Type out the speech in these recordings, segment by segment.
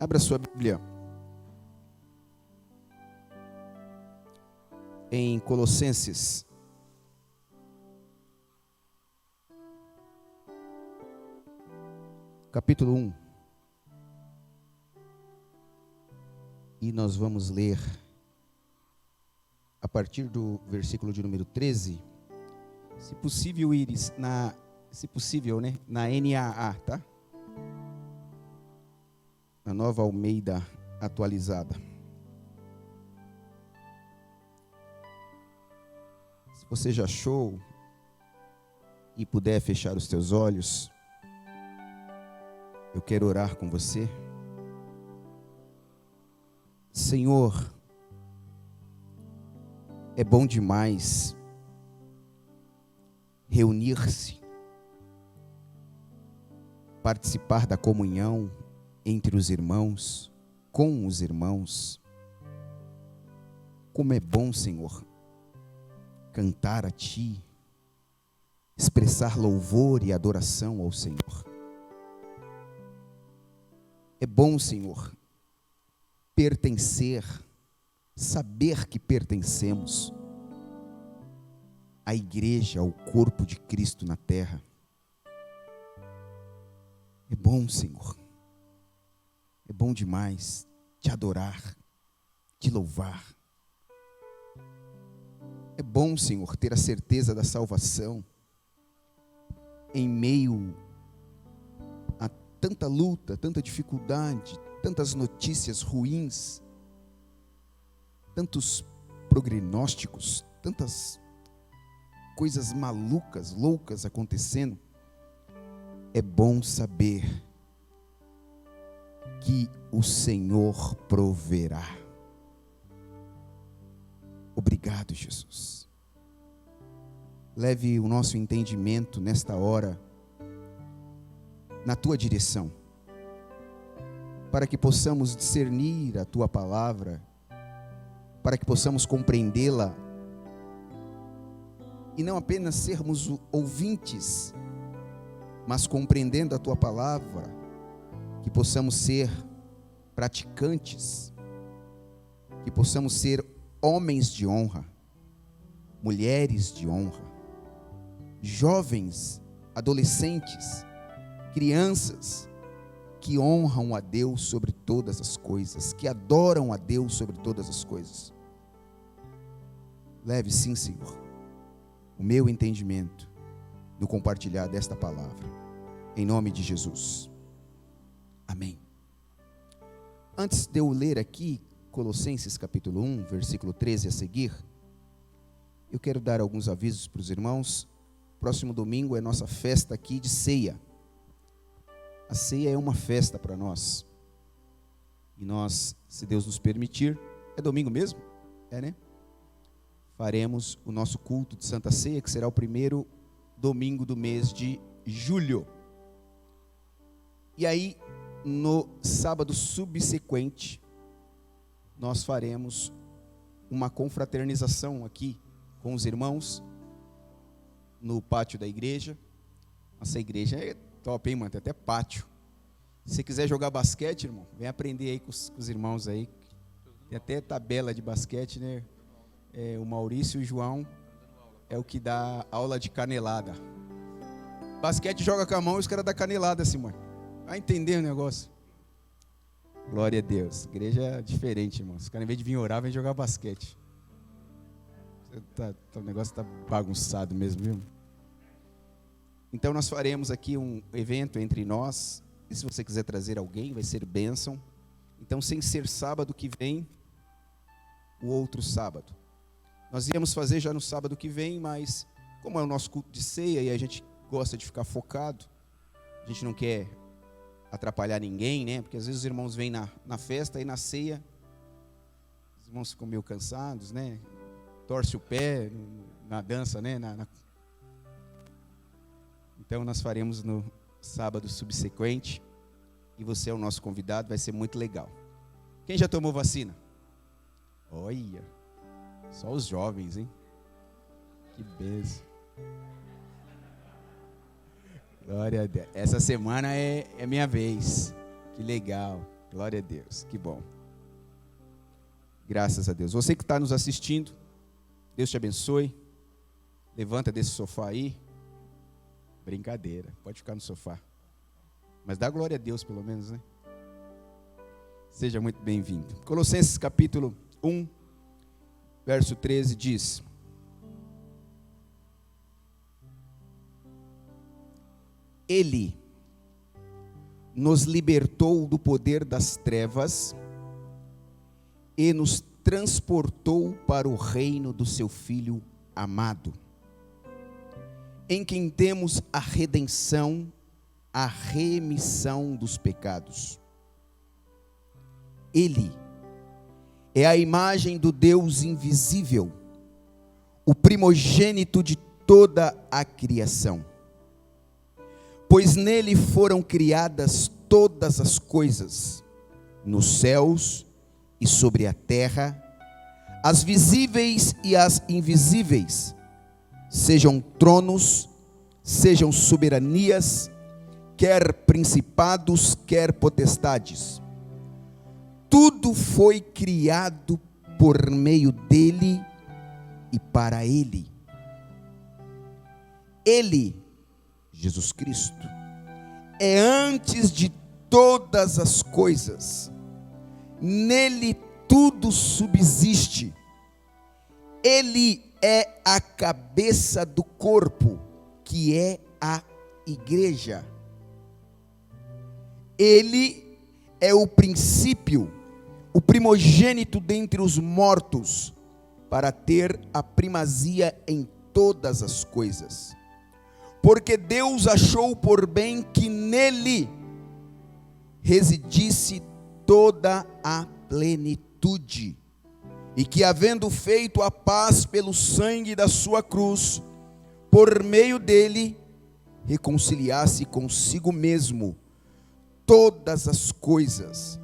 Abra sua Bíblia em Colossenses, capítulo 1. E nós vamos ler a partir do versículo de número 13. Se possível, Iris, na NAA, tá? Na Nova Almeida atualizada. Se você já achou e puder fechar os teus olhos, eu quero orar com você. Senhor, é bom demais reunir-se, participar da comunhão entre os irmãos, com os irmãos. Como é bom, Senhor, cantar a Ti, expressar louvor e adoração ao Senhor. É bom, Senhor, pertencer, saber que pertencemos à igreja, ao corpo de Cristo na terra. É bom, Senhor, é bom demais te adorar, te louvar. É bom, Senhor, ter a certeza da salvação em meio a tanta luta, tanta dificuldade, tantas notícias ruins, tantos prognósticos, tantas coisas malucas, loucas acontecendo. É bom saber que o Senhor proverá. Obrigado, Jesus. Leve o nosso entendimento nesta hora na Tua direção, para que possamos discernir a Tua palavra, para que possamos compreendê-la, e não apenas sermos ouvintes, mas compreendendo a Tua palavra, que possamos ser praticantes, que possamos ser homens de honra, mulheres de honra, jovens, adolescentes, crianças, que honram a Deus sobre todas as coisas, que adoram a Deus sobre todas as coisas. Leve, sim, Senhor, o meu entendimento no compartilhar desta palavra, em nome de Jesus. Amém. Antes de eu ler aqui Colossenses capítulo 1, versículo 13 a seguir, eu quero dar alguns avisos para os irmãos. Próximo domingo é nossa festa aqui de ceia. A ceia é uma festa para nós. E nós, se Deus nos permitir, é domingo mesmo? É, né? Faremos o nosso culto de Santa Ceia, que será o primeiro domingo do mês de julho. E aí, no sábado subsequente, nós faremos uma confraternização aqui com os irmãos, no pátio da igreja. Nossa igreja é top, hein, mano? Tem até pátio. Se você quiser jogar basquete, irmão, vem aprender aí com os irmãos aí. Tem até tabela de basquete, né? O Maurício e o João é o que dá aula de canelada. Basquete joga com a mão e os caras dão canelada assim, mano. Vai entender o negócio. Glória a Deus. Igreja é diferente, irmão. Os caras, em vez de vir orar, vem jogar basquete. O negócio está bagunçado mesmo, viu? Então nós faremos aqui um evento entre nós. E se você quiser trazer alguém, vai ser bênção. Então, sem ser sábado que vem, o outro sábado. Nós íamos fazer já no sábado que vem, mas como é o nosso culto de ceia e a gente gosta de ficar focado, a gente não quer atrapalhar ninguém, né? Porque às vezes os irmãos vêm na festa e na ceia, os irmãos ficam meio cansados, né? Torce o pé na dança, né? Então nós faremos no sábado subsequente, e você é o nosso convidado, vai ser muito legal. Quem já tomou vacina? Olha, só os jovens, hein? Que bênção. Glória a Deus. Essa semana é minha vez. Que legal. Glória a Deus, que bom. Graças a Deus. Você que está nos assistindo, Deus te abençoe. Levanta desse sofá aí. Brincadeira, pode ficar no sofá. Mas dá glória a Deus pelo menos, né? Seja muito bem-vindo. Colossenses capítulo 1, verso 13 diz: Ele nos libertou do poder das trevas e nos transportou para o reino do seu Filho amado, em quem temos a redenção, a remissão dos pecados. Ele é a imagem do Deus invisível, o primogênito de toda a criação. Pois nele foram criadas todas as coisas, nos céus e sobre a terra, as visíveis e as invisíveis, sejam tronos, sejam soberanias, quer principados, quer potestades. Tudo foi criado por meio dele e para ele. Ele, Jesus Cristo, é antes de todas as coisas. Nele tudo subsiste. Ele é a cabeça do corpo, que é a igreja. Ele é o princípio, o primogênito dentre os mortos, para ter a primazia em todas as coisas. Porque Deus achou por bem que nele residisse toda a plenitude, e que, havendo feito a paz pelo sangue da sua cruz, por meio dele, reconciliasse consigo mesmo todas as coisas,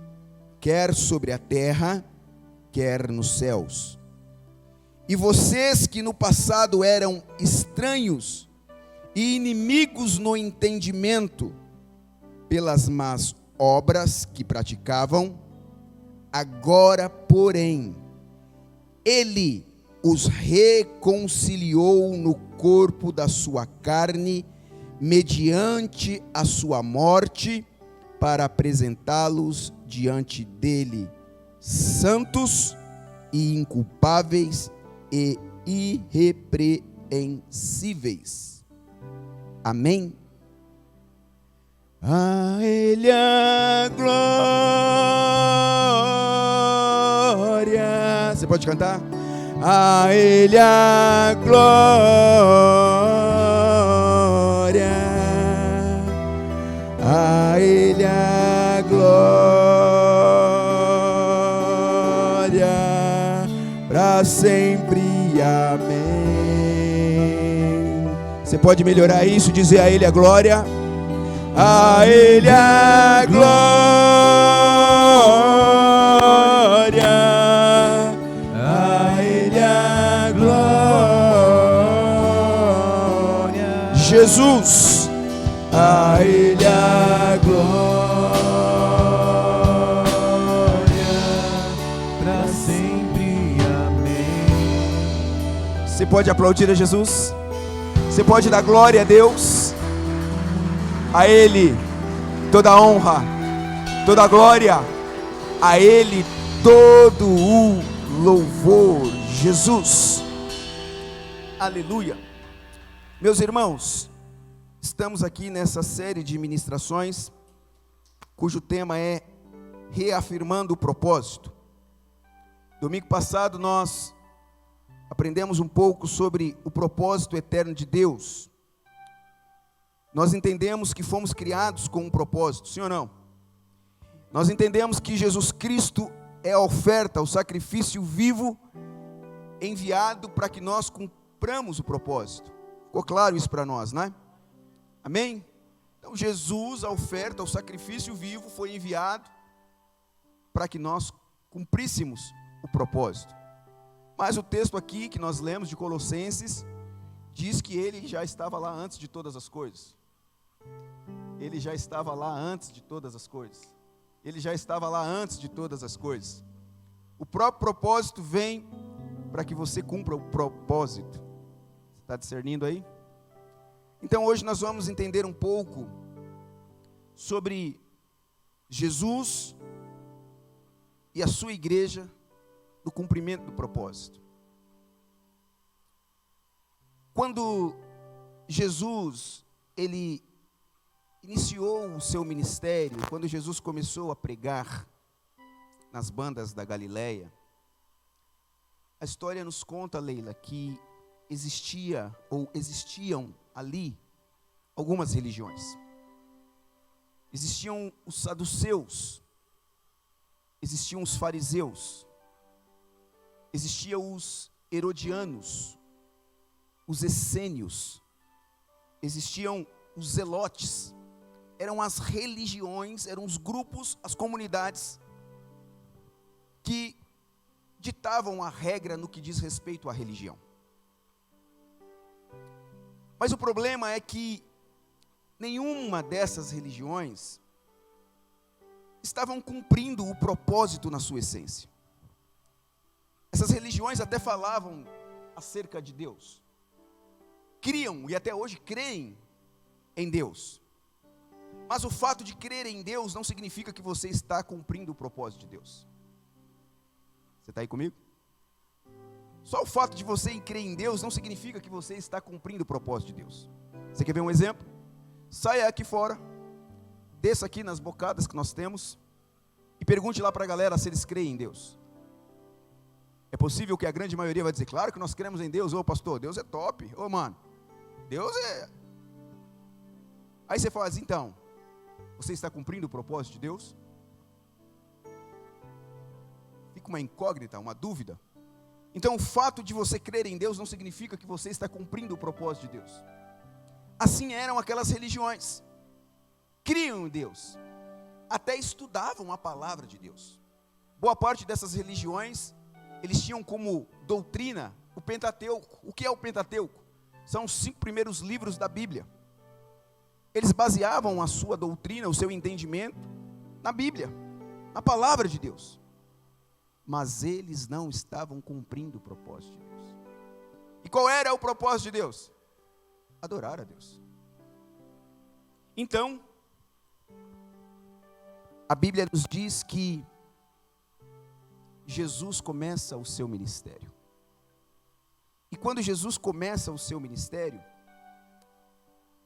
quer sobre a terra, quer nos céus. E vocês que no passado eram estranhos e inimigos no entendimento, pelas más obras que praticavam, agora, porém, ele os reconciliou no corpo da sua carne, mediante a sua morte, para apresentá-los diante dele, santos e inculpáveis e irrepreensíveis. Amém? A ele a glória. Você pode cantar? A ele a glória. A ele a glória para sempre. Amém. Você pode melhorar isso, dizer a ele a glória. A ele a glória, a ele a glória, Jesus, a ele a glória, para sempre, amém. Você pode aplaudir a Jesus? Você pode dar glória a Deus? A ele toda a honra, toda a glória, a ele todo o louvor. Jesus, aleluia. Meus irmãos, estamos aqui nessa série de ministrações, cujo tema é reafirmando o propósito. Domingo passado nós aprendemos um pouco sobre o propósito eterno de Deus. Nós entendemos que fomos criados com um propósito, sim ou não? Nós entendemos que Jesus Cristo é a oferta, o sacrifício vivo enviado para que nós cumpramos o propósito. Ficou claro isso para nós, não é? Amém? Então Jesus, a oferta, o sacrifício vivo foi enviado para que nós cumpríssemos o propósito. Mas o texto aqui que nós lemos de Colossenses diz que ele já estava lá antes de todas as coisas. Ele já estava lá antes de todas as coisas. Ele já estava lá antes de todas as coisas. O próprio propósito vem para que você cumpra o propósito. Você está discernindo aí? Então hoje nós vamos entender um pouco sobre Jesus e a sua igreja no cumprimento do propósito. Quando Jesus, ele iniciou o seu ministério, quando Jesus começou a pregar nas bandas da Galileia, a história nos conta, Leila, que existiam ali algumas religiões. Existiam os saduceus, existiam os fariseus, existiam os herodianos, os essênios, existiam os zelotes. Eram as religiões, eram os grupos, as comunidades que ditavam a regra no que diz respeito à religião. Mas o problema é que nenhuma dessas religiões estavam cumprindo o propósito na sua essência. Essas religiões até falavam acerca de Deus, criam e até hoje creem em Deus. Mas o fato de crer em Deus não significa que você está cumprindo o propósito de Deus. Você está aí comigo? Só o fato de você crer em Deus não significa que você está cumprindo o propósito de Deus. Você quer ver um exemplo? Saia aqui fora, desça aqui nas bocadas que nós temos e pergunte lá para a galera se eles creem em Deus. É possível que a grande maioria vai dizer, claro que nós cremos em Deus. Ô pastor, Deus é top. Ô mano, Deus é... Aí você fala assim, então, você está cumprindo o propósito de Deus? Fica uma incógnita, uma dúvida. Então o fato de você crer em Deus não significa que você está cumprindo o propósito de Deus. Assim eram aquelas religiões. Criam em Deus. Até estudavam a palavra de Deus. Boa parte dessas religiões, eles tinham como doutrina o Pentateuco. O que é o Pentateuco? São os 5 primeiros livros da Bíblia. Eles baseavam a sua doutrina, o seu entendimento, na Bíblia, na palavra de Deus. Mas eles não estavam cumprindo o propósito de Deus. E qual era o propósito de Deus? Adorar a Deus. Então, a Bíblia nos diz que Jesus começa o seu ministério. E quando Jesus começa o seu ministério,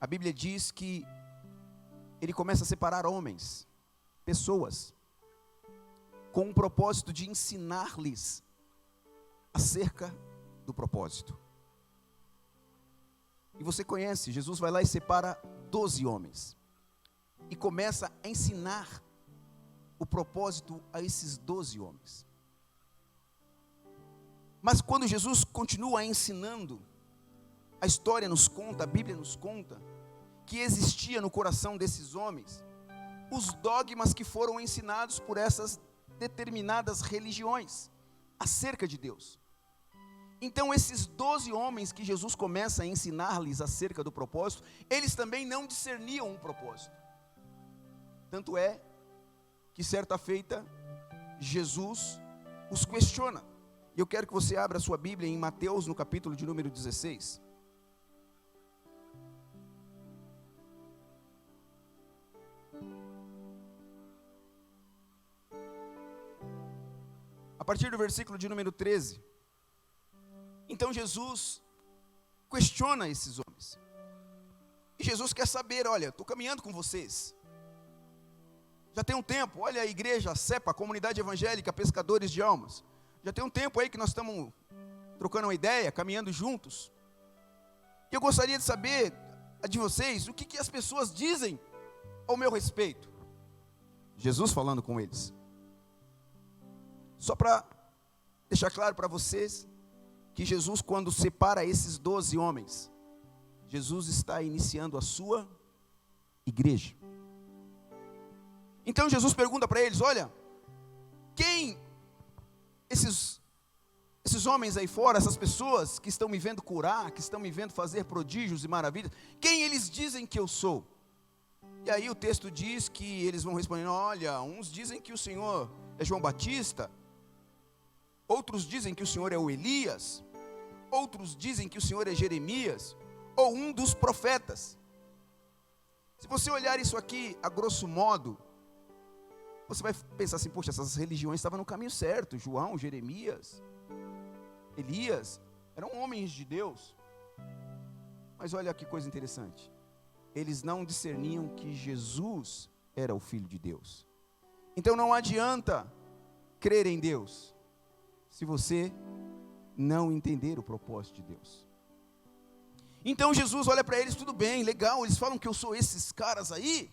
a Bíblia diz que ele começa a separar homens, pessoas, com o propósito de ensinar-lhes acerca do propósito. E você conhece, Jesus vai lá e separa 12 homens. E começa a ensinar o propósito a esses 12 homens. Mas quando Jesus continua ensinando, a história nos conta, a Bíblia nos conta, que existia no coração desses homens os dogmas que foram ensinados por essas determinadas religiões acerca de Deus. Então esses 12 homens que Jesus começa a ensinar-lhes acerca do propósito, eles também não discerniam um propósito. Tanto é que certa feita Jesus os questiona. E eu quero que você abra a sua Bíblia em Mateus, no capítulo de número 16. A partir do versículo de número 13. Então Jesus questiona esses homens. E Jesus quer saber, olha, estou caminhando com vocês. Já tem um tempo, olha a igreja, a CEPA, a comunidade evangélica, pescadores de almas. Já tem um tempo aí que nós estamos trocando uma ideia, caminhando juntos. E eu gostaria de saber de vocês, o que as pessoas dizem ao meu respeito. Jesus falando com eles. Só para deixar claro para vocês, que Jesus, quando separa esses 12 homens, Jesus está iniciando a sua igreja. Então Jesus pergunta para eles, olha, quem esses homens aí fora, essas pessoas que estão me vendo curar, que estão me vendo fazer prodígios e maravilhas, quem eles dizem que eu sou? E aí o texto diz que eles vão respondendo: olha, uns dizem que o Senhor é João Batista, outros dizem que o Senhor é o Elias, outros dizem que o Senhor é Jeremias, ou um dos profetas. Se você olhar isso aqui a grosso modo, você vai pensar assim: poxa, essas religiões estavam no caminho certo. João, Jeremias, Elias, eram homens de Deus. Mas olha que coisa interessante, eles não discerniam que Jesus era o Filho de Deus. Então não adianta crer em Deus, se você não entender o propósito de Deus. Então Jesus olha para eles: tudo bem, legal, eles falam que eu sou esses caras aí,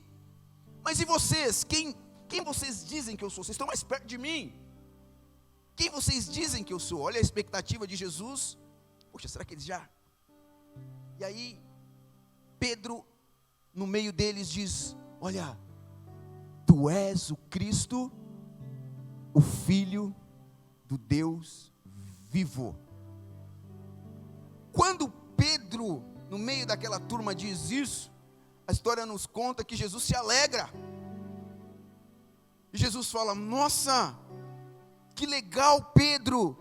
mas e vocês? Quem vocês dizem que eu sou? Vocês estão mais perto de mim. Quem vocês dizem que eu sou? Olha a expectativa de Jesus. Poxa, será que eles já? E aí, Pedro, no meio deles, diz: olha, tu és o Cristo, o Filho do Deus vivo. Quando Pedro, no meio daquela turma, diz isso, a história nos conta que Jesus se alegra. E Jesus fala: nossa, que legal, Pedro,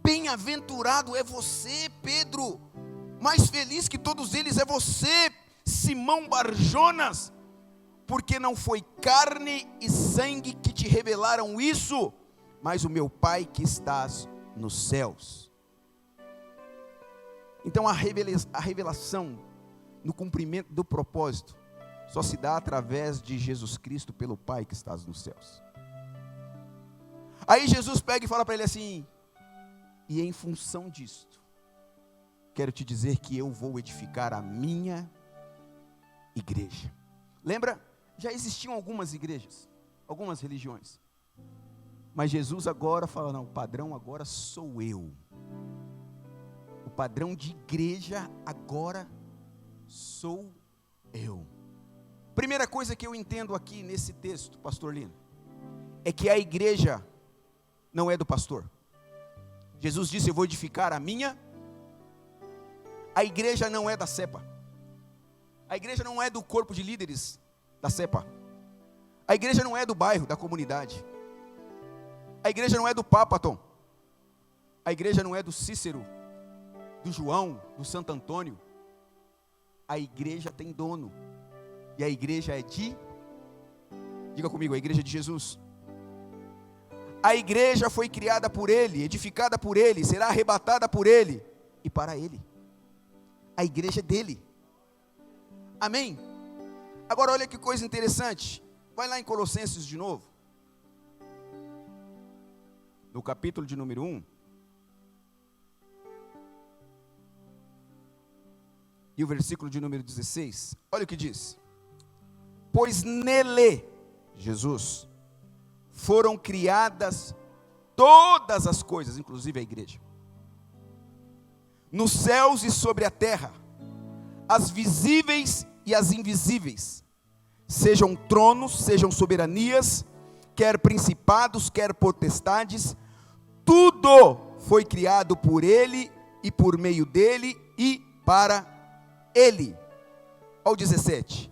bem-aventurado é você, Pedro, mais feliz que todos eles é você, Simão Barjonas, porque não foi carne e sangue que te revelaram isso, mas o meu Pai que estás nos céus. Então a revelação no cumprimento do propósito só se dá através de Jesus Cristo pelo Pai que estás nos céus. Aí Jesus pega e fala para ele assim: e em função disto, quero te dizer que eu vou edificar a minha igreja. Lembra? Já existiam algumas igrejas, algumas religiões, mas Jesus agora fala: não, o padrão agora sou eu. O padrão de igreja agora sou eu. Primeira coisa que eu entendo aqui nesse texto, pastor Lino, é que a igreja não é do pastor. Jesus disse: eu vou edificar a minha. A igreja não é da cepa. A igreja não é do corpo de líderes da cepa. A igreja não é do bairro, da comunidade. A igreja não é do Papa, Tom. A igreja não é do Cícero, do João, do Santo Antônio. A igreja tem dono. E a igreja é diga comigo, a igreja é de Jesus. A igreja foi criada por Ele, edificada por Ele, será arrebatada por Ele e para Ele. A igreja é dele. Amém? Agora olha que coisa interessante. Vai lá em Colossenses de novo. No capítulo de número 1. E o versículo de número 16. Olha o que diz: pois nele, Jesus, foram criadas todas as coisas, inclusive a igreja, nos céus e sobre a terra, as visíveis e as invisíveis, sejam tronos, sejam soberanias, quer principados, quer potestades, tudo foi criado por Ele e por meio dele e para Ele. Olha o 17.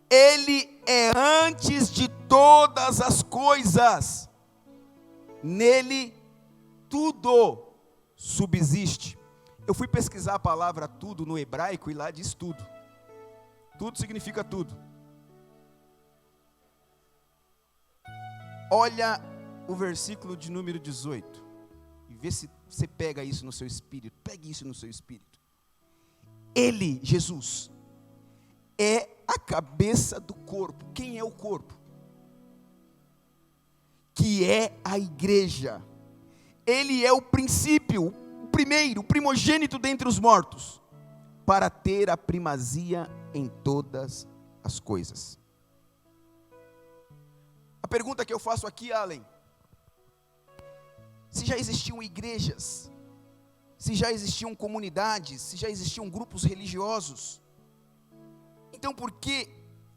Ele é antes de todas as coisas, nele tudo subsiste. Eu fui pesquisar a palavra tudo no hebraico e lá diz tudo. Tudo significa tudo. Olha o versículo de número 18 e vê se você pega isso no seu espírito. Pegue isso no seu espírito. Ele, Jesus, é a cabeça do corpo. Quem é o corpo? Que é a igreja. Ele é o princípio, o primeiro, o primogênito dentre os mortos, para ter a primazia em todas as coisas. A pergunta que eu faço aqui, Allen: se já existiam igrejas, se já existiam comunidades, se já existiam grupos religiosos, então por que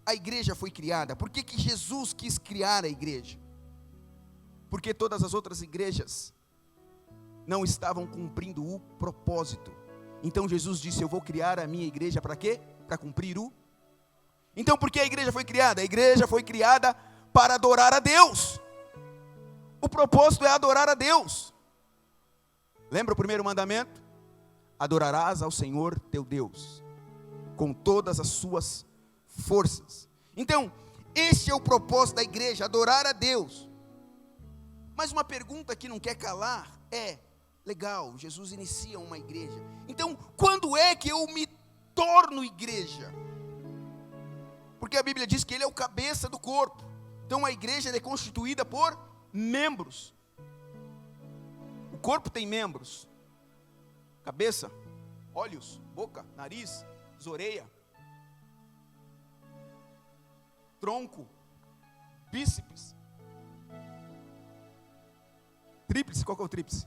a igreja foi criada? Por que Jesus quis criar a igreja? Porque todas as outras igrejas não estavam cumprindo o propósito. Então Jesus disse: eu vou criar a minha igreja para quê? Para cumprir o... Então, por que a igreja foi criada? A igreja foi criada para adorar a Deus. O propósito é adorar a Deus. Lembra o primeiro mandamento? Adorarás ao Senhor teu Deus com todas as suas forças. Então, este é o propósito da igreja, adorar a Deus. Mas uma pergunta que não quer calar é: legal, Jesus inicia uma igreja. Então, quando é que eu me torno igreja? Porque a Bíblia diz que ele é o cabeça do corpo. Então a igreja é constituída por membros. O corpo tem membros: cabeça, olhos, boca, nariz, orelha, tronco, bíceps, tríplice. Qual que é o tríplice?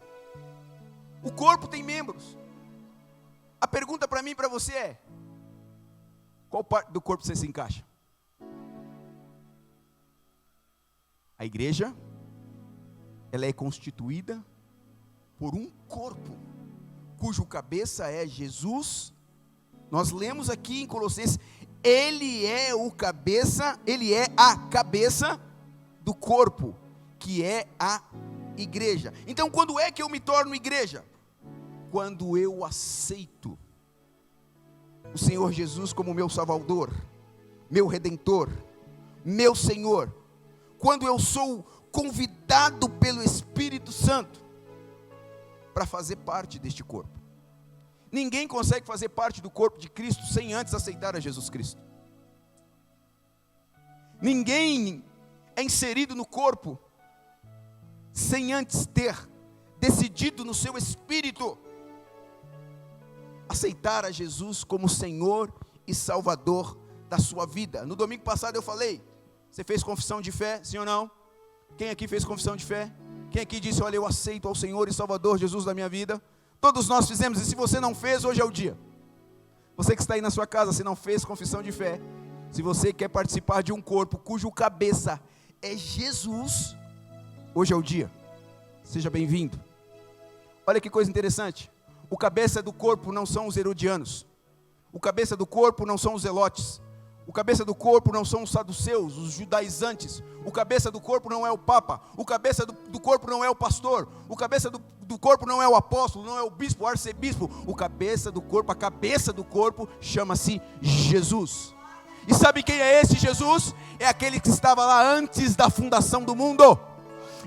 O corpo tem membros. A pergunta para mim e para você é: qual parte do corpo você se encaixa? A igreja, ela é constituída por um corpo, cujo cabeça é Jesus. Nós lemos aqui em Colossenses, ele é o cabeça, ele é a cabeça do corpo, que é a igreja. Então, quando é que eu me torno igreja? Quando eu aceito o Senhor Jesus como meu Salvador, meu Redentor, meu Senhor. Quando eu sou convidado pelo Espírito Santo para fazer parte deste corpo. Ninguém consegue fazer parte do corpo de Cristo sem antes aceitar a Jesus Cristo. Ninguém é inserido no corpo sem antes ter decidido no seu espírito aceitar a Jesus como Senhor e Salvador da sua vida. No domingo passado eu falei: você fez confissão de fé, sim ou não? Quem aqui fez confissão de fé? Quem aqui disse: olha, eu aceito ao Senhor e Salvador Jesus da minha vida? Todos nós fizemos, e se você não fez, hoje é o dia. Você que está aí na sua casa, se não fez confissão de fé, se você quer participar de um corpo cujo cabeça é Jesus, hoje é o dia. Seja bem-vindo. Olha que coisa interessante. O cabeça do corpo não são os herodianos. O cabeça do corpo não são os zelotes. O cabeça do corpo não são os saduceus, os judaizantes. O cabeça do corpo não é o papa. O cabeça do corpo não é o pastor. O cabeça do corpo não é o apóstolo, não é o bispo, o arcebispo. O cabeça do corpo, a cabeça do corpo chama-se Jesus. E sabe quem é esse Jesus? É aquele que estava lá antes da fundação do mundo.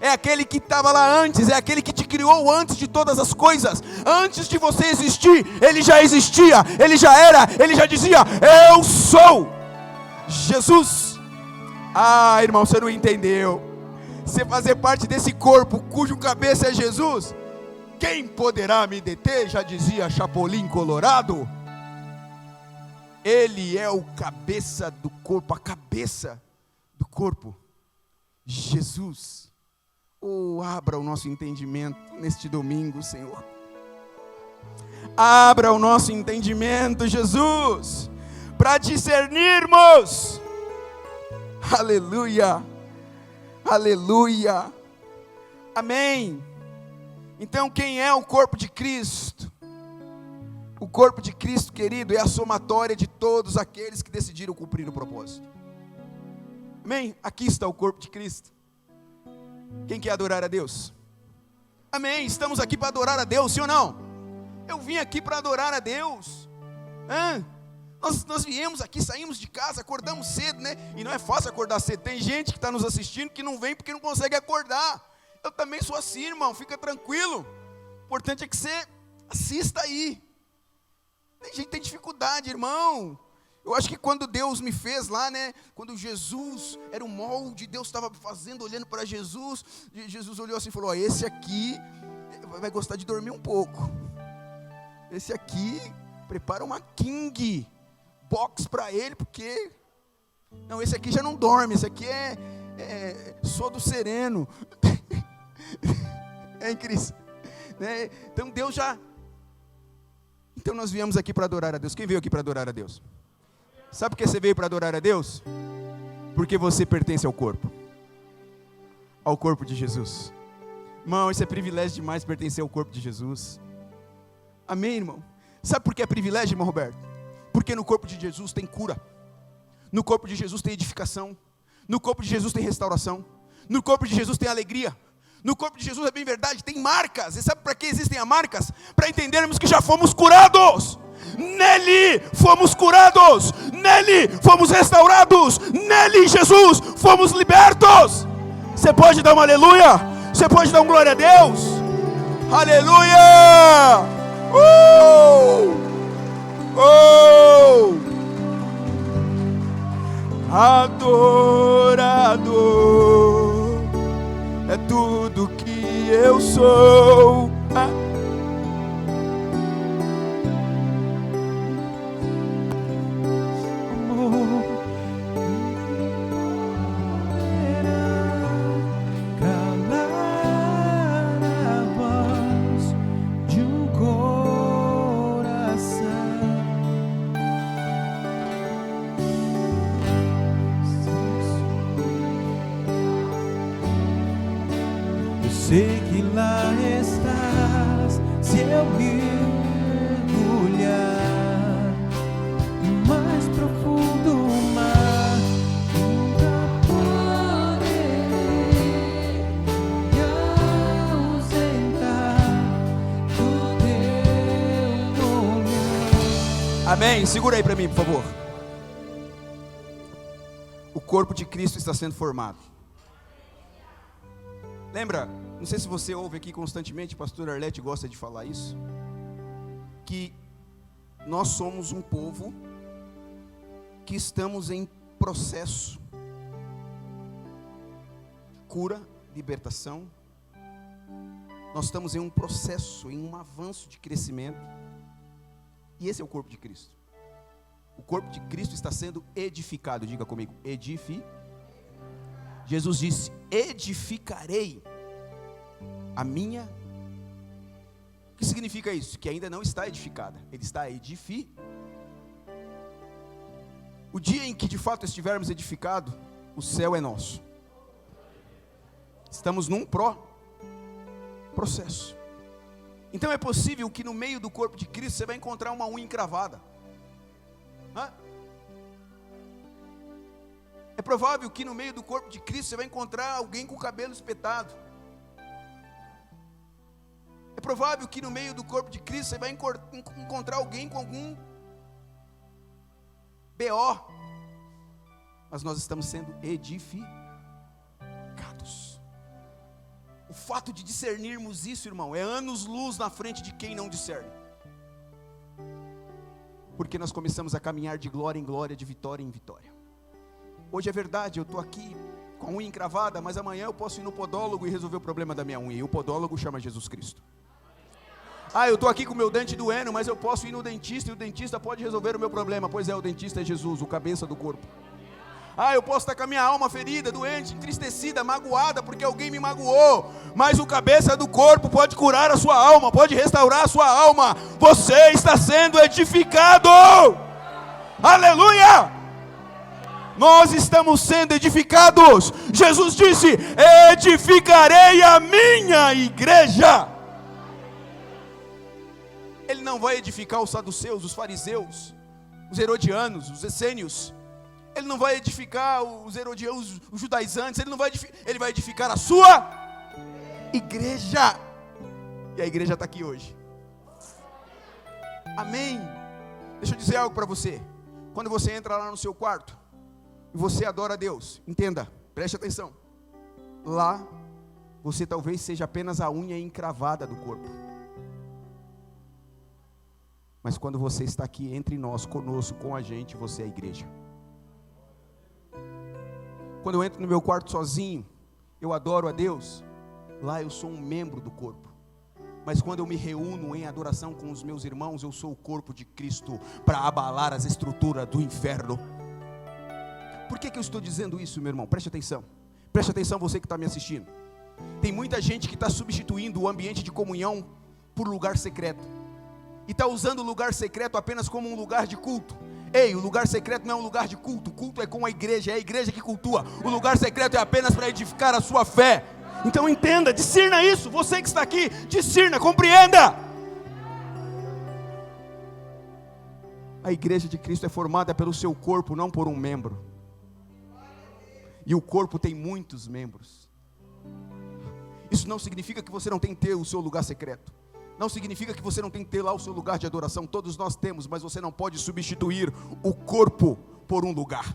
É aquele que estava lá antes, é aquele que te criou antes de todas as coisas. Antes de você existir, ele já existia, ele já era, ele já dizia: eu sou Jesus. Ah, irmão, você não entendeu. Você fazer parte desse corpo cujo cabeça é Jesus, quem poderá me deter? Já dizia Chapolin Colorado. Ele é o cabeça do corpo, a cabeça do corpo, Jesus. Oh, abra o nosso entendimento neste domingo, Senhor. Abra o nosso entendimento, Jesus, para discernirmos. Aleluia, aleluia, amém. Então, quem é o corpo de Cristo? O corpo de Cristo, querido, é a somatória de todos aqueles que decidiram cumprir o propósito. Amém? Aqui está o corpo de Cristo. Quem quer adorar a Deus? Amém, estamos aqui para adorar a Deus, sim ou não? Eu vim aqui para adorar a Deus. Nós viemos aqui, saímos de casa, acordamos cedo, né? E não é fácil acordar cedo. Tem gente que está nos assistindo que não vem porque não consegue acordar. Eu também sou assim, irmão, fica tranquilo. O importante é que você assista aí. Tem gente que tem dificuldade, irmão. Eu acho que quando Deus me fez lá, né? Quando Jesus era o molde, Deus estava fazendo, olhando para Jesus. Jesus olhou assim e falou: ó, esse aqui vai gostar de dormir um pouco. Esse aqui, prepara uma king box para ele, porque... Não, esse aqui já não dorme, esse aqui é sono sereno. Hein, Cris? Né? Então Deus já... Então nós viemos aqui para adorar a Deus. Quem veio aqui para adorar a Deus? Sabe por que você veio para adorar a Deus? Porque você pertence ao corpo de Jesus. Irmão, isso é privilégio demais, pertencer ao corpo de Jesus. Amém, irmão? Sabe por que é privilégio, irmão Roberto? Porque no corpo de Jesus tem cura. No corpo de Jesus tem edificação. No corpo de Jesus tem restauração. No corpo de Jesus tem alegria. No corpo de Jesus, é bem verdade, tem marcas. E sabe para que existem as marcas? Para entendermos que já fomos curados. Nele fomos curados. Nele fomos restaurados. Nele, Jesus, fomos libertos. Você pode dar um aleluia? Você pode dar um glória a Deus? Aleluia! Adorador é tudo que eu sou. Sei que lá estás, se eu mergulhar no mais profundo mar, nunca poderei me ausentar do teu olhar. Amém? Segura aí para mim, por favor. O corpo de Cristo está sendo formado. Lembra, não sei se você ouve aqui constantemente, pastor Arlete gosta de falar isso, que nós somos um povo que estamos em processo. Cura, libertação. Nós estamos em um processo, em um avanço de crescimento. E esse é o corpo de Cristo. O corpo de Cristo está sendo edificado. Diga comigo, Jesus disse: edificarei a minha. O que significa isso? Que ainda não está edificada, ele está O dia em que de fato estivermos edificados, o céu é nosso. Estamos num processo. Então é possível que no meio do corpo de Cristo você vai encontrar uma unha encravada. É provável que no meio do corpo de Cristo você vai encontrar alguém com o cabelo espetado. É provável que no meio do corpo de Cristo você vai encontrar alguém com algum BO. Mas nós estamos sendo edificados. O fato de discernirmos isso, irmão, é anos-luz na frente de quem não discerne. Porque nós começamos a caminhar de glória em glória, de vitória em vitória. Hoje é verdade, eu estou aqui com a unha encravada, mas amanhã eu posso ir no podólogo e resolver o problema da minha unha. E o podólogo chama Jesus Cristo. Eu estou aqui com o meu dente doendo, mas eu posso ir no dentista e o dentista pode resolver o meu problema. Pois é, o dentista é Jesus, o cabeça do corpo. Eu posso estar com a minha alma ferida, doente, entristecida, magoada, porque alguém me magoou. Mas o cabeça do corpo pode curar a sua alma, pode restaurar a sua alma. Você está sendo edificado. Aleluia! Nós estamos sendo edificados. Jesus disse: edificarei a minha igreja. Ele não vai edificar os saduceus, os fariseus, os herodianos, os essênios. Ele não vai edificar os herodianos, os judaizantes. Ele vai edificar a sua igreja. E a igreja está aqui hoje. Amém. Deixa eu dizer algo para você. Quando você entra lá no seu quarto e você adora a Deus, entenda, preste atenção. Lá você talvez seja apenas a unha encravada do corpo. Mas quando você está aqui entre nós, conosco, com a gente, você é a igreja. Quando eu entro no meu quarto sozinho, eu adoro a Deus. Lá eu sou um membro do corpo. Mas quando eu me reúno em adoração com os meus irmãos, eu sou o corpo de Cristo para abalar as estruturas do inferno. Por que eu estou dizendo isso, meu irmão? Preste atenção. Preste atenção, você que está me assistindo. Tem muita gente que está substituindo o ambiente de comunhão por lugar secreto. E está usando o lugar secreto apenas como um lugar de culto. Ei, o lugar secreto não é um lugar de culto. O culto é com a igreja, é a igreja que cultua. O lugar secreto é apenas para edificar a sua fé. Então entenda, discirna isso. Você que está aqui, discirna, compreenda. A igreja de Cristo é formada pelo seu corpo, não por um membro. E o corpo tem muitos membros. Isso não significa que você não tem que ter o seu lugar secreto. Não significa que você não tem que ter lá o seu lugar de adoração. Todos nós temos, mas você não pode substituir o corpo por um lugar.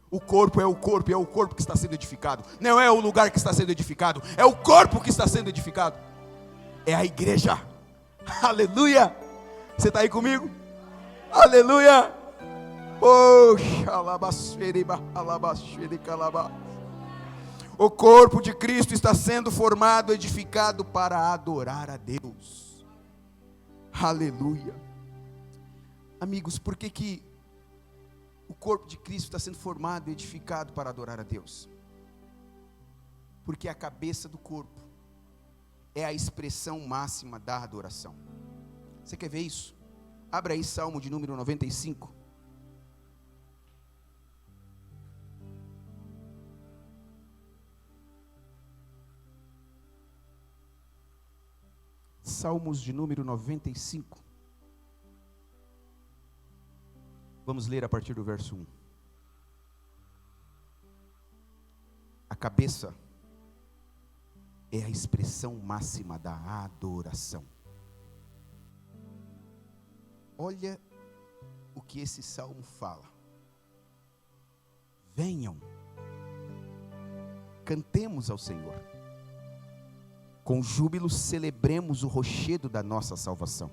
O corpo é o corpo, e é o corpo que está sendo edificado. Não é o lugar que está sendo edificado, é o corpo que está sendo edificado. É a igreja. Aleluia. Você está aí comigo? Aleluia. O corpo de Cristo está sendo formado, edificado para adorar a Deus. Aleluia. Amigos, por que o corpo de Cristo está sendo formado e edificado para adorar a Deus? Porque a cabeça do corpo é a expressão máxima da adoração. Você quer ver isso? Abra aí Salmo de número 95. Salmos de número 95. Vamos ler a partir do verso 1. A cabeça é a expressão máxima da adoração. Olha o que esse salmo fala. Venham, cantemos ao Senhor. Com júbilo celebremos o rochedo da nossa salvação.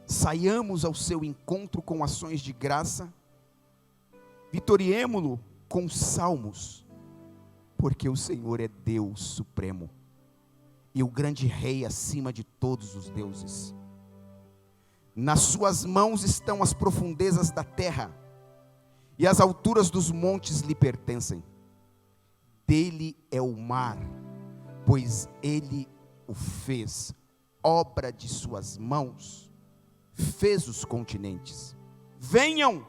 Saiamos ao seu encontro com ações de graça. Vitoriemo-lo com salmos, porque o Senhor é Deus supremo e o grande Rei acima de todos os deuses. Nas suas mãos estão as profundezas da terra, e as alturas dos montes lhe pertencem. Dele é o mar, pois ele o fez, obra de suas mãos, fez os continentes. Venham,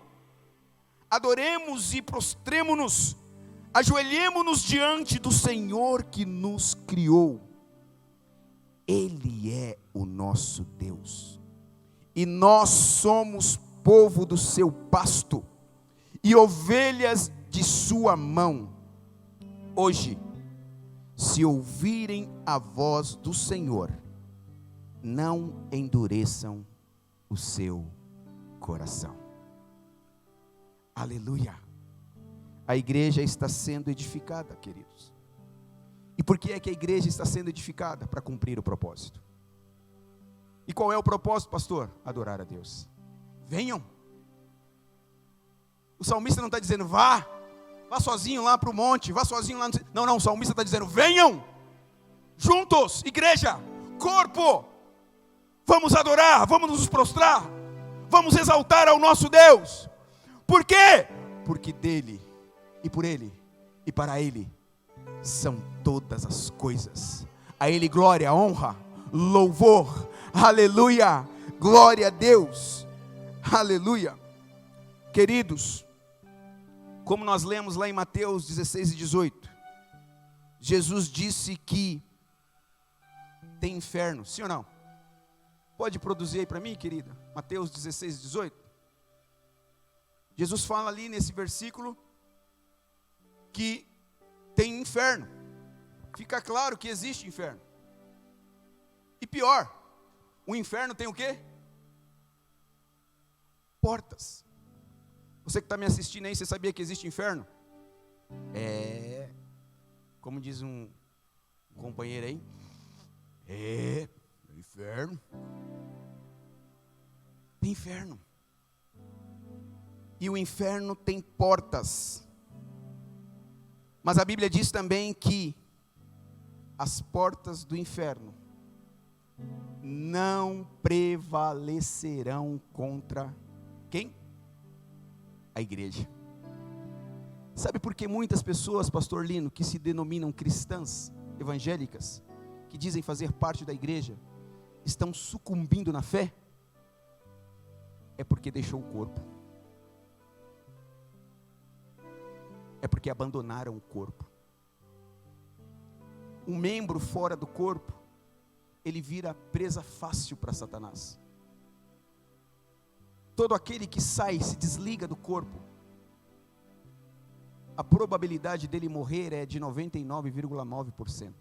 adoremos e prostremo-nos, ajoelhemo-nos diante do Senhor que nos criou. Ele é o nosso Deus, e nós somos povo do seu pasto, e ovelhas de sua mão. Hoje, se ouvirem a voz do Senhor, não endureçam o seu coração. Aleluia. A igreja está sendo edificada, queridos. E por que é que a igreja está sendo edificada? Para cumprir o propósito. E qual é o propósito, pastor? Adorar a Deus. Venham. O salmista não está dizendo, vá sozinho lá para o monte, vá sozinho lá. Não, o salmista está dizendo, venham, juntos, igreja, corpo, vamos adorar, vamos nos prostrar, vamos exaltar ao nosso Deus. Por quê? Porque dele, e por ele, e para ele, são todas as coisas. A ele glória, honra, louvor, aleluia, glória a Deus, aleluia. Queridos, como nós lemos lá em Mateus 16 e 18, Jesus disse que tem inferno, sim ou não? Pode produzir aí para mim, querida? Mateus 16 e 18. Jesus fala ali nesse versículo que tem inferno. Fica claro que existe inferno. E pior, o inferno tem o quê? Portas. Você que está me assistindo aí, você sabia que existe inferno? Como diz um companheiro aí, inferno. Tem inferno. E o inferno tem portas. Mas a Bíblia diz também que as portas do inferno não prevalecerão contra quem? A igreja. Sabe por que muitas pessoas, pastor Lino, que se denominam cristãs evangélicas, que dizem fazer parte da igreja, estão sucumbindo na fé? É porque deixou o corpo. É porque abandonaram o corpo. Um membro fora do corpo, ele vira presa fácil para Satanás. todo aquele que sai, se desliga do corpo, a probabilidade dele morrer é de 99,9%.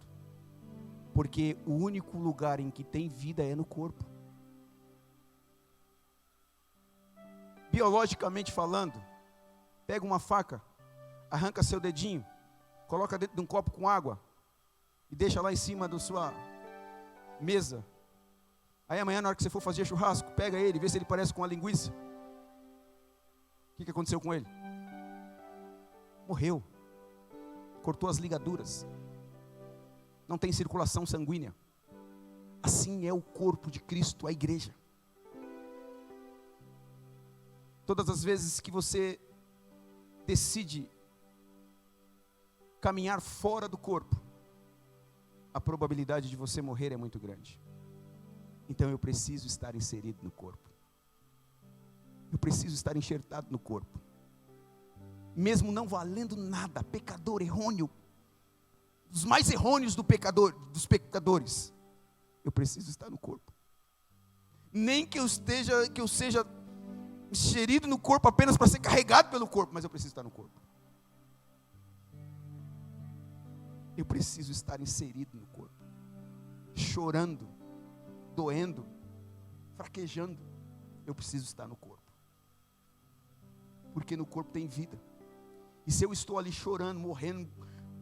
Porque o único lugar em que tem vida é no corpo. Biologicamente falando, pega uma faca, arranca seu dedinho, coloca dentro de um copo com água e deixa lá em cima da sua mesa. Aí amanhã, na hora que você for fazer churrasco, pega ele, vê se ele parece com uma linguiça. O que aconteceu com ele? Morreu. Cortou as ligaduras. Não tem circulação sanguínea. Assim é o corpo de Cristo, a igreja. Todas as vezes que você decide caminhar fora do corpo, a probabilidade de você morrer é muito grande. Então eu preciso estar inserido no corpo. Eu preciso estar enxertado no corpo. Mesmo não valendo nada, pecador errôneo, dos mais errôneos dos pecadores, eu preciso estar no corpo. Nem que eu seja inserido no corpo apenas para ser carregado pelo corpo, mas eu preciso estar no corpo. Eu preciso estar inserido no corpo, chorando, doendo, fraquejando. Eu preciso estar no corpo, porque no corpo tem vida. E se eu estou ali chorando, morrendo,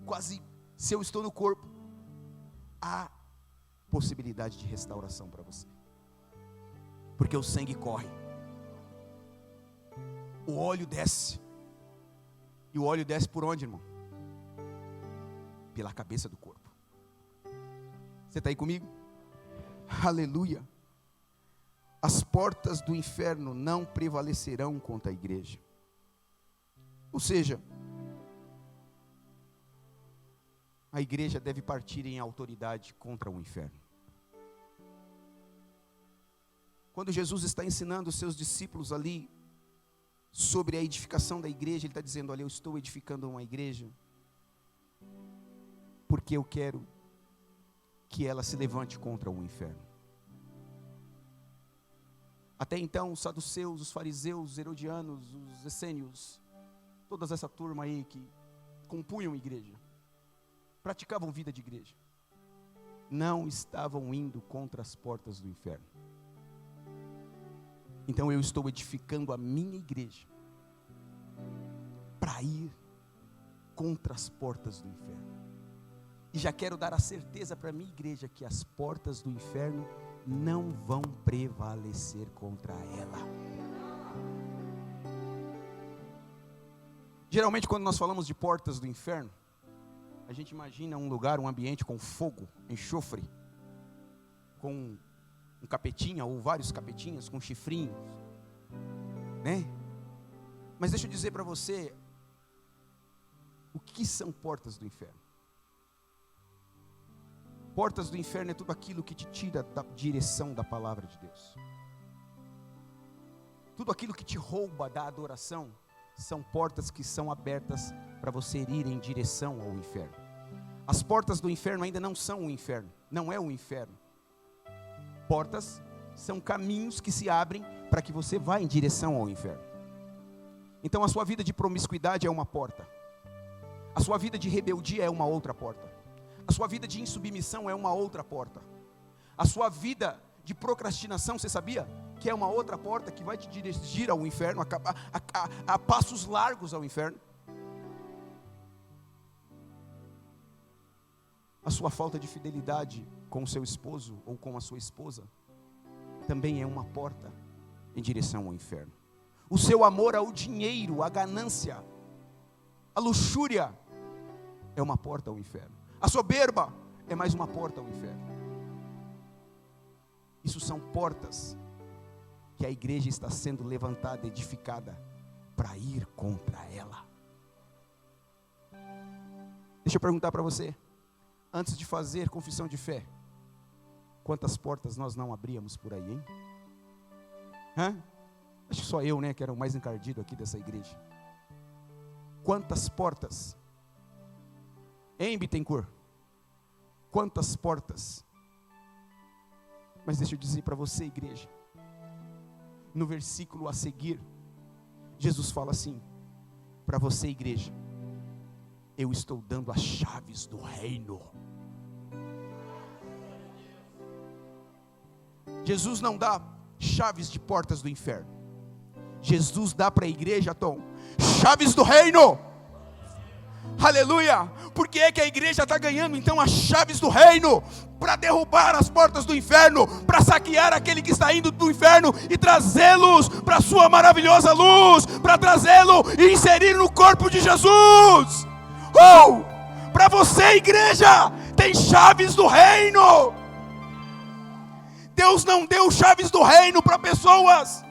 quase, se eu estou no corpo, há possibilidade de restauração para você, porque o sangue corre, o óleo desce. E o óleo desce por onde, irmão? Pela cabeça do corpo. Você está aí comigo? Aleluia. As portas do inferno não prevalecerão contra a igreja. Ou seja, a igreja deve partir em autoridade contra o inferno. Quando Jesus está ensinando os seus discípulos ali sobre a edificação da igreja, ele está dizendo: olha, eu estou edificando uma igreja porque eu quero que ela se levante contra o inferno. Até então, os saduceus, os fariseus, os herodianos, os essênios, toda essa turma aí que compunham a igreja, praticavam vida de igreja, não estavam indo contra as portas do inferno. Então eu estou edificando a minha igreja para ir contra as portas do inferno. E já quero dar a certeza para a minha igreja que as portas do inferno não vão prevalecer contra ela. Geralmente quando nós falamos de portas do inferno, a gente imagina um lugar, um ambiente com fogo, enxofre, com um capetinha ou vários capetinhas com chifrinhos, né? Mas deixa eu dizer para você, o que são portas do inferno? Portas do inferno é tudo aquilo que te tira da direção da palavra de Deus. Tudo aquilo que te rouba da adoração, são portas que são abertas para você ir em direção ao inferno. As portas do inferno ainda não são o inferno, não é o inferno. Portas são caminhos que se abrem para que você vá em direção ao inferno. Então a sua vida de promiscuidade é uma porta. A sua vida de rebeldia é uma outra porta. A sua vida de insubmissão é uma outra porta. A sua vida de procrastinação, você sabia? Que é uma outra porta que vai te dirigir ao inferno, a passos largos ao inferno. A sua falta de fidelidade com o seu esposo ou com a sua esposa também é uma porta em direção ao inferno. O seu amor ao dinheiro, à ganância, à luxúria é uma porta ao inferno. A soberba é mais uma porta ao inferno. Isso são portas que a igreja está sendo levantada, edificada para ir contra ela. Deixa eu perguntar para você, antes de fazer confissão de fé, quantas portas nós não abríamos por aí, hein? Acho que só eu, né, que era o mais encardido aqui dessa igreja. Quantas portas? Hein, Bittencourt? Quantas portas? Mas deixa eu dizer para você, igreja, no versículo a seguir, Jesus fala assim: para você, igreja, eu estou dando as chaves do reino. Jesus não dá chaves de portas do inferno. Jesus dá para a igreja, Tom, chaves do reino. Aleluia. Por que é que a igreja está ganhando então as chaves do reino? Para derrubar as portas do inferno, para saquear aquele que está indo do inferno e trazê-los para a sua maravilhosa luz, para trazê-lo e inserir no corpo de Jesus. Para você, igreja, tem chaves do reino. Deus não deu chaves do reino para pessoas.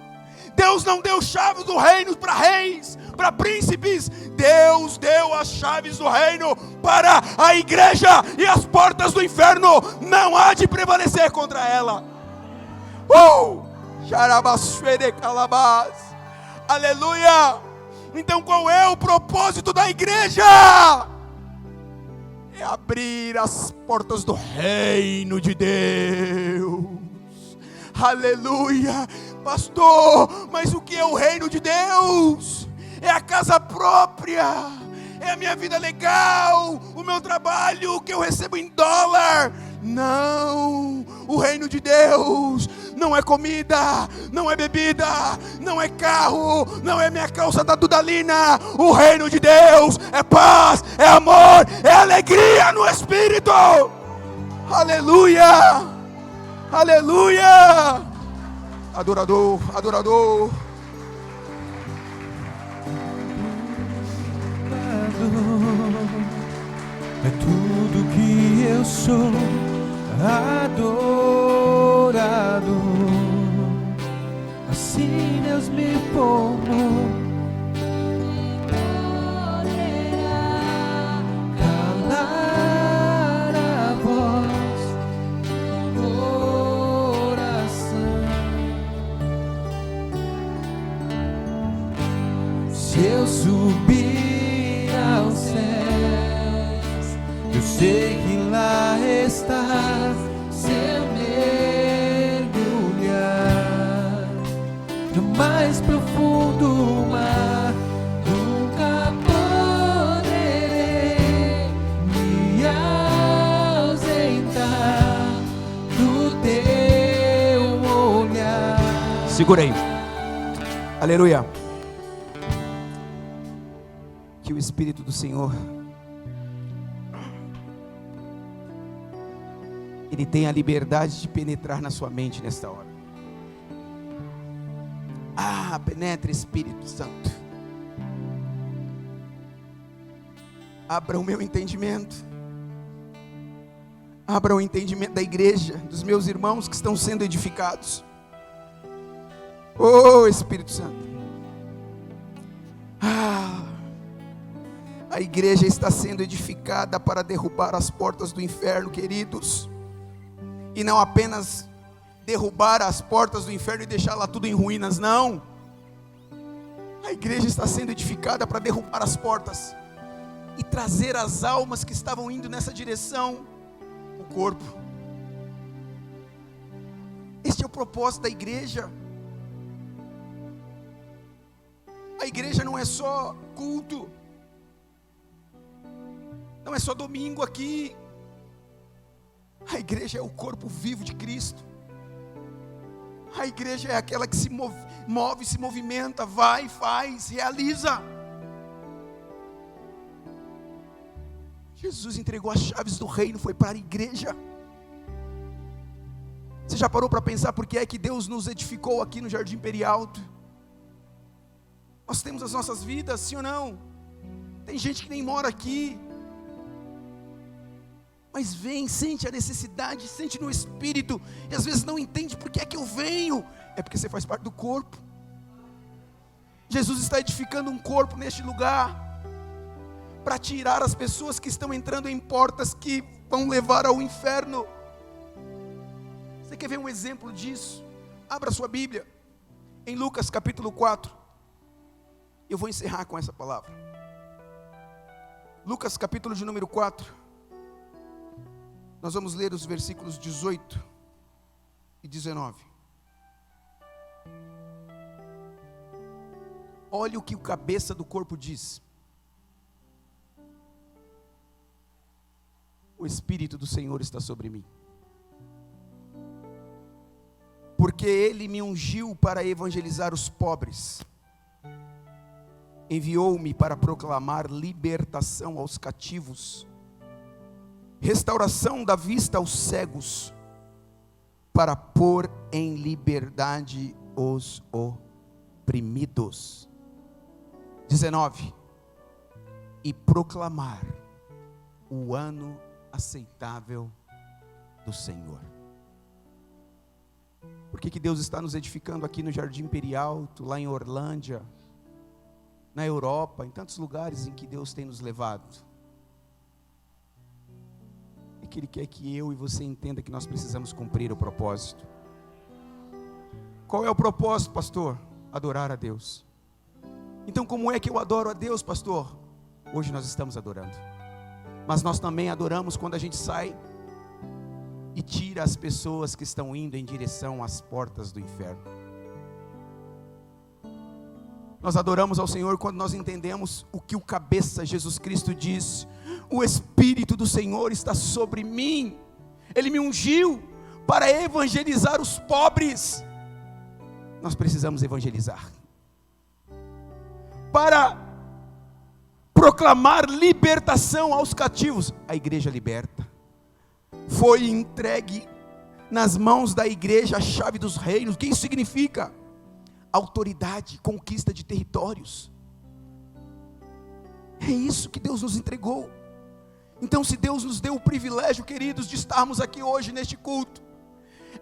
Deus não deu chaves do reino para reis, para príncipes. Deus deu as chaves do reino para a igreja, e as portas do inferno não há de prevalecer contra ela. Aleluia. Então qual é o propósito da igreja? É abrir as portas do reino de Deus. Aleluia. Pastor, mas o que é o reino de Deus? É a casa própria, é a minha vida legal, o meu trabalho, o que eu recebo em dólar. Não, o reino de Deus não é comida, não é bebida, não é carro, não é minha calça da Dudalina. O reino de Deus é paz, é amor, é alegria no Espírito. Aleluia, aleluia. Adorador, adorador. É tudo que eu sou, adorado. Assim Deus me formou. Calar a voz do coração. Se eu subir aos céus, eu sei que lá estás. Se eu mergulhar no mais profundo mar, nunca poderei me ausentar do teu olhar. Segura aí. Aleluia. Que o Espírito do Senhor, Ele tem a liberdade de penetrar na sua mente nesta hora. Penetre, Espírito Santo. Abra o meu entendimento. Abra o entendimento da igreja, dos meus irmãos que estão sendo edificados. Espírito Santo. A igreja está sendo edificada para derrubar as portas do inferno, queridos. E não apenas derrubar as portas do inferno e deixar lá tudo em ruínas, não. A igreja está sendo edificada para derrubar as portas e trazer as almas que estavam indo nessa direção, o corpo. Este é o propósito da igreja. A igreja não é só culto, não é só domingo aqui. A igreja é o corpo vivo de Cristo. A igreja é aquela que se move, se movimenta, vai, faz, realiza. Jesus entregou as chaves do reino, foi para a igreja. Você já parou para pensar por que é que Deus nos edificou aqui no Jardim Perialto? Nós temos as nossas vidas, sim ou não? Tem gente que nem mora aqui, mas vem, sente a necessidade, sente no espírito, e às vezes não entende por que é que eu venho. É porque você faz parte do corpo. Jesus está edificando um corpo neste lugar, para tirar as pessoas que estão entrando em portas que vão levar ao inferno. Você quer ver um exemplo disso? Abra sua Bíblia em Lucas capítulo 4. Eu vou encerrar com essa palavra. Lucas capítulo de número 4. Nós vamos ler os versículos 18 e 19. Olha o que o cabeça do corpo diz. O Espírito do Senhor está sobre mim, porque Ele me ungiu para evangelizar os pobres, enviou-me para proclamar libertação aos cativos, restauração da vista aos cegos, para pôr em liberdade os oprimidos. 19. E proclamar o ano aceitável do Senhor. Por que Deus está nos edificando aqui no Jardim Perialto, lá em Orlândia, na Europa, em tantos lugares em que Deus tem nos levado? É que Ele quer que eu e você entenda que nós precisamos cumprir o propósito. Qual é o propósito, pastor? Adorar a Deus. Então, como é que eu adoro a Deus, pastor? Hoje nós estamos adorando, mas nós também adoramos quando a gente sai e tira as pessoas que estão indo em direção às portas do inferno. Nós adoramos ao Senhor quando nós entendemos o que o cabeça Jesus Cristo diz: o Espírito do Senhor está sobre mim, Ele me ungiu para evangelizar os pobres. Nós precisamos evangelizar, para proclamar libertação aos cativos. A igreja liberta. Foi entregue nas mãos da igreja a chave dos reinos. O que isso significa? Autoridade, conquista de territórios. É isso que Deus nos entregou. Então, se Deus nos deu o privilégio, queridos, de estarmos aqui hoje neste culto,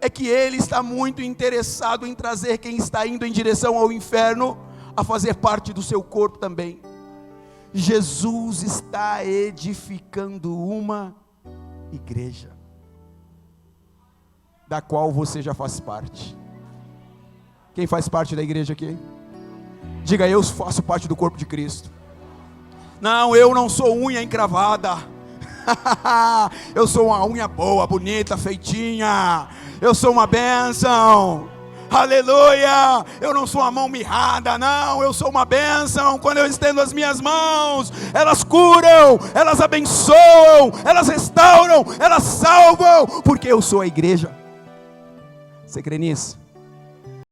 é que Ele está muito interessado em trazer quem está indo em direção ao inferno a fazer parte do seu corpo também. Jesus está edificando uma igreja, da qual você já faz parte. Quem faz parte da igreja aqui? Diga: eu faço parte do corpo de Cristo. Não, eu não sou unha encravada. Eu sou uma unha boa, bonita, feitinha. Eu sou uma bênção. Aleluia. Eu não sou uma mão mirrada, não. Eu sou uma bênção. Quando eu estendo as minhas mãos, elas curam, elas abençoam, elas restauram, elas salvam, porque eu sou a igreja. Você crê nisso?